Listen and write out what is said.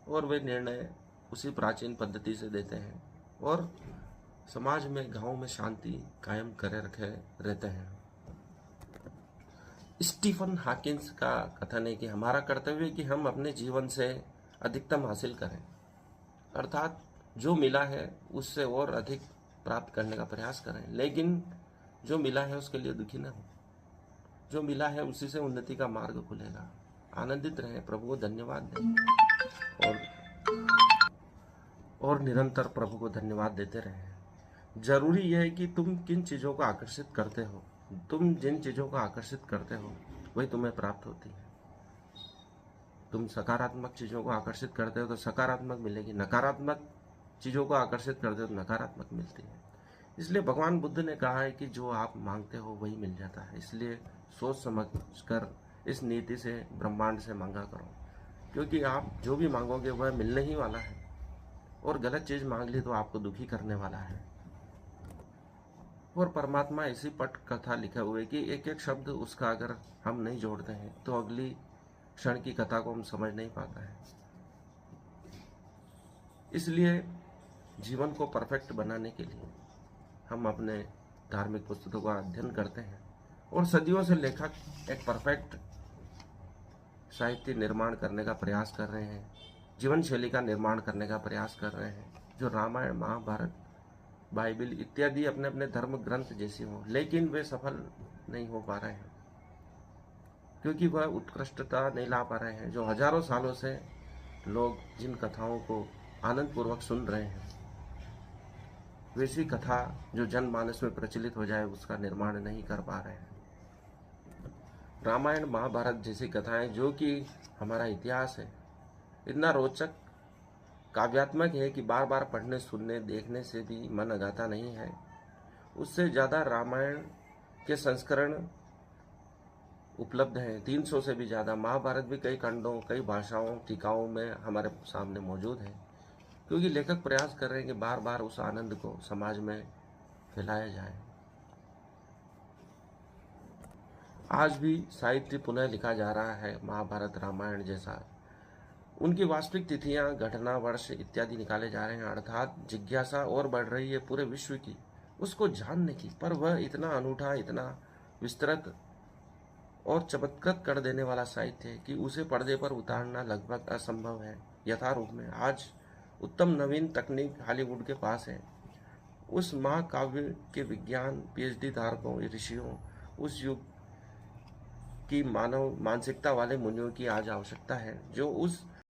और वे निर्णय उसी प्राचीन पद्धति से देते हैं और समाज में, गांव में शांति कायम करे रखे रहते हैं। स्टीफन हॉकिंस का कथन है कि हमारा कर्तव्य है कि हम अपने जीवन से अधिकतम हासिल करें, अर्थात जो मिला है उससे और अधिक प्राप्त करने का प्रयास करें, लेकिन जो मिला है उसके लिए दुखी न हो। जो मिला है उसी से उन्नति का मार्ग खुलेगा। आनंदित रहें, प्रभु को धन्यवाद दें और निरंतर प्रभु को धन्यवाद देते रहें। जरूरी यह है कि तुम किन चीज़ों को आकर्षित करते हो। तुम जिन चीज़ों को आकर्षित करते हो वही तुम्हें प्राप्त होती है। तुम सकारात्मक चीज़ों को आकर्षित करते हो तो सकारात्मक मिलेगी, नकारात्मक चीज़ों को आकर्षित करते हो तो नकारात्मक मिलती है। इसलिए भगवान बुद्ध ने कहा है कि जो आप मांगते हो वही मिल जाता है। इसलिए सोच समझ कर इस नीति से, ब्रह्मांड से मांगा करो, क्योंकि आप जो भी मांगोगे वह मिलने ही वाला है। और गलत चीज़ मांग ली तो आपको दुखी करने वाला है। और परमात्मा इसी पट कथा लिखे हुए कि एक एक शब्द उसका अगर हम नहीं जोड़ते हैं तो अगली क्षण की कथा को हम समझ नहीं पाता है। इसलिए जीवन को परफेक्ट बनाने के लिए हम अपने धार्मिक पुस्तकों का अध्ययन करते हैं और सदियों से लेखक एक परफेक्ट साहित्य निर्माण करने का प्रयास कर रहे हैं, जीवन शैली का निर्माण करने का प्रयास कर रहे हैं, जो रामायण, महाभारत, बाइबल इत्यादि अपने अपने धर्म ग्रंथ जैसी हों, लेकिन वे सफल नहीं हो पा रहे हैं क्योंकि वह उत्कृष्टता नहीं ला पा रहे हैं। जो हजारों सालों से लोग जिन कथाओं को आनंदपूर्वक सुन रहे हैं, वैसी कथा जो जनमानस में प्रचलित हो जाए उसका निर्माण नहीं कर पा रहे हैं। रामायण, महाभारत जैसी कथाएं जो कि हमारा इतिहास है, इतना रोचक, काव्यात्मक है कि बार बार पढ़ने, सुनने, देखने से भी मन अगाता नहीं है। उससे ज़्यादा रामायण के संस्करण उपलब्ध हैं, 300 से भी ज़्यादा। महाभारत भी कई खंडों, कई भाषाओं, टीकाओं में हमारे सामने मौजूद है, क्योंकि लेखक प्रयास कर रहे हैं कि बार बार उस आनंद को समाज में फैलाया जाए। आज भी साहित्य पुनः लिखा जा रहा है, महाभारत, रामायण जैसा। उनकी वास्तविक तिथियां, घटना, वर्ष इत्यादि निकाले जा रहे हैं, अर्थात जिज्ञासा और बढ़ रही है पूरे विश्व की उसको जानने की। पर वह इतना अनूठा, इतना विस्तृत और चमत्कृत कर देने वाला साहित्य है कि उसे पर्दे पर उतारना लगभग असंभव है। यथारूप में आज उत्तम नवीन तकनीक हॉलीवुड के पास है। उस महाकाव्य के विज्ञान, पीएचडी धारकों, ऋषियों, उस युग की मानव मानसिकता वाले मुनियों की आज आवश्यकता है, जो उस